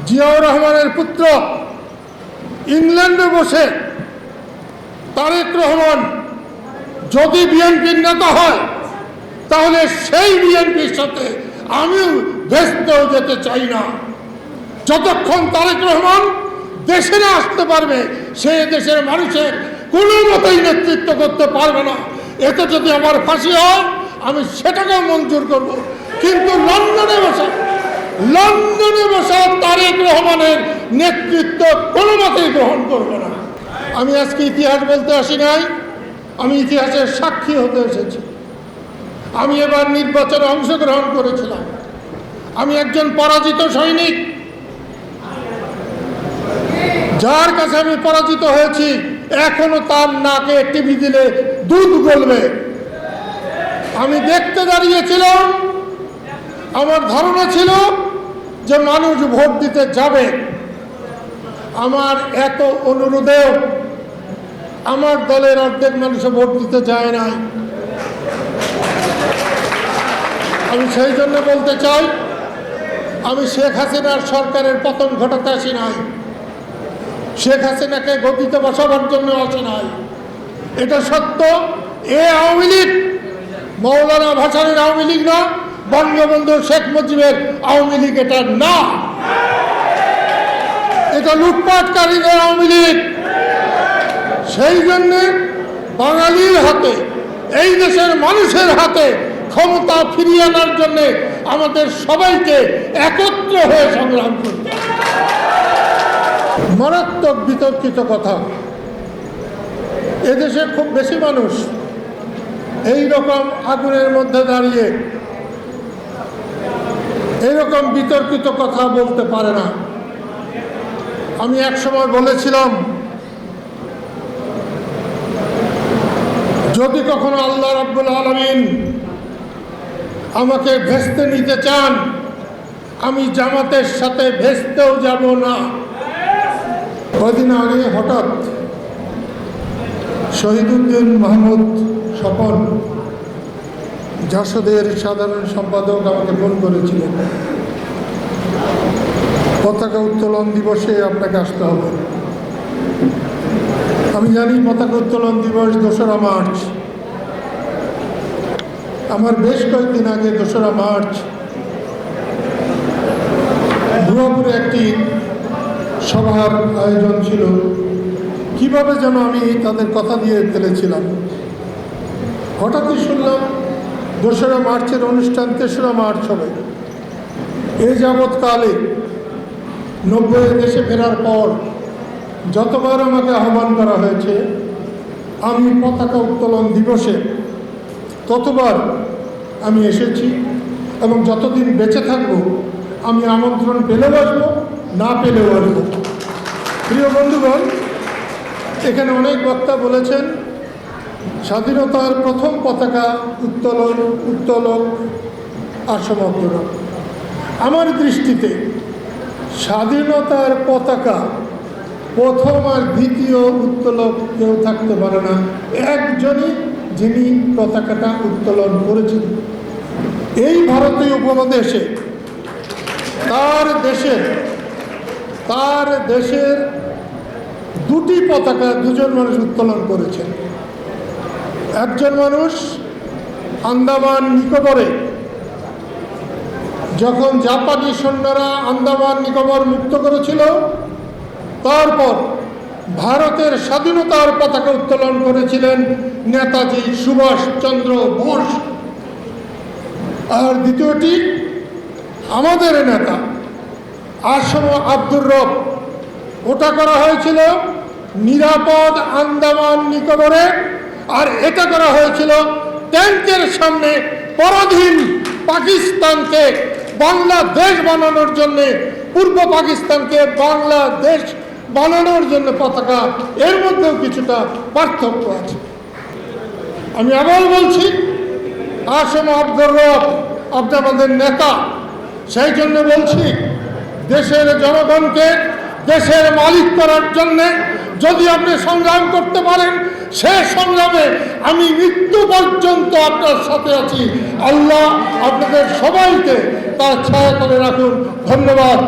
জিয়াউর রহমানের পুত্র ইংল্যান্ডে বসে তারেক রহমান যদি বিএনপির নেতা হয় তাহলে সেই বিএনপির সাথে আমিও ভেস্তেও যেতে চাই না। যতক্ষণ তারেক রহমান দেশে না আসতে পারবে সে দেশের মানুষের কোনো মতেই নেতৃত্ব করতে পারবে না। এতে যদি আমার ফাঁসি হয় আমি সেটাকেও মঞ্জুর করব, কিন্তু লন্ডনে বসে তারেক রহমানের নেতৃত্ব কোনো মতেই গ্রহণ করব না। আমি আজকে ইতিহাস বলতে আসি নাই, আমি ইতিহাসের সাক্ষী হতে এসেছি। আমি এবার নির্বাচনে অংশগ্রহণ করেছিলাম। আমি একজন পরাজিত সৈনিক, যার কাছে আমি পরাজিত হয়েছি এখনো তার নাকে টিভি দিলে দুধ গলবে। আমি দেখতে দাঁড়িয়েছিলাম, আমার ধারণা ছিল যে মানুষ ভোট দিতে যাবে। আমার এত অনুরোধেও আমার দলের অর্ধেক মানুষ ভোট দিতে যায় নাই। আমি সেই জন্য বলতে চাই, আমি শেখ হাসিনার সরকারের পতন ঘটাতে আসি নাই, শেখ হাসিনাকে গদিতে বসাবার জন্য আসি নাই। এটা সত্য, এ আওয়ামী লীগ মৌলানা ভাসানীর আওয়ামী লীগ না, বঙ্গবন্ধু শেখ মুজিবের আওয়ামী লীগ এটা না, এটা লুটপাটকারীদের আওয়ামী লীগ। সেই জন্যে বাঙালির হাতে, এই দেশের মানুষের হাতে ক্ষমতা ফিরিয়ে আনার জন্য আমাদের সবাইকে একত্র হয়ে সংগ্রাম করতে হবে। মারাত্মক বিতর্কিত কথা, এদেশে খুব বেশি মানুষ এই রকম আগুনের মধ্যে দাঁড়িয়ে এইরকম বিতর্কিত কথা বলতে পারে না। আমি এক সময় বলেছিলাম, যদি কখনো আল্লাহ রাব্বুল আলামিন আমাকে ভেস্তে নিতে চান, আমি জামাতের সাথে ভেস্তেও যাব না। কদিন আগে হঠাৎ শহীদুদ্দিন মাহমুদ স্বপন, জাসদের সাধারণ সম্পাদক, আমাকে ফোন করেছিলেন, পতাকা উত্তোলন দিবসে আপনাকে আসতে হবে। আমি জানি পতাকা উত্তোলন দিবস 2রা মার্চ। আমার বেশ কয়েকদিন আগে 2রা মার্চ ভুয়াপুরে একটি সভার আয়োজন ছিল। কিভাবে যেন আমি তাদের কথা দিয়ে ফেলেছিলাম। হঠাৎই শুনলাম 2রা মার্চের অনুষ্ঠান 3রা মার্চ হবে। এই যাবৎকালে 90 দেশে ফেরার পর যতবার আমাকে আহ্বান করা হয়েছে, আমি পতাকা উত্তোলন দিবসে ততবার আমি এসেছি এবং যতদিন বেঁচে থাকব আমি আমন্ত্রণ পেলেও আসবো, না পেলেও আসবো। প্রিয় বন্ধুগণ, এখানে অনেক বক্তা বলেছেন স্বাধীনতার প্রথম পতাকা উত্তোলক আর সমাপ্তরা। আমার দৃষ্টিতে স্বাধীনতার পতাকা প্রথম আর দ্বিতীয় উত্তোলক কেউ থাকতে পারে না, একজনই যিনি পতাকাটা উত্তোলন করেছিলেন। এই ভারতীয় উপমহাদেশে তার দেশের 2টি পতাকা 2জন মানুষ উত্তোলন করেছেন। একজন মানুষ আন্দামান নিকোবরে, যখন জাপানি সৈন্যরা আন্দামান নিকোবর মুক্ত করেছিল, তারপর ভারতের স্বাধীনতার পতাকা উত্তোলন করেছিলেন নেতাজি সুভাষচন্দ্র বোস। আর দ্বিতীয়টি আমাদের নেতা আসম আব্দুর রব, ওটা করা হয়েছিল নিরাপদ আন্দামান নিকোবরে। আর এটা করা হয়েছিল ট্যাঙ্কের সামনে পরাধীন পাকিস্তানকে বাংলাদেশ বানানোর জন্য, পূর্ব পাকিস্তানকে বাংলাদেশ বানানোর জন্য পতাকা। এর মধ্যেও কিছুটা পার্থক্য আছে। আমি আবার বলছি, আসম আব্দুর রব আপনাদের নেতা। সেই জন্য বলছি, দেশের জনগণকে দেশের মালিক করার জন্য যদি আপনি সংগ্রাম করতে পারেন, সে সংগ্রামে আমি মৃত্যু পর্যন্ত আপনার সাথে আছি। আল্লাহ আপনাদের সবাইকে তার ছায়া করে রাখুন। ধন্যবাদ।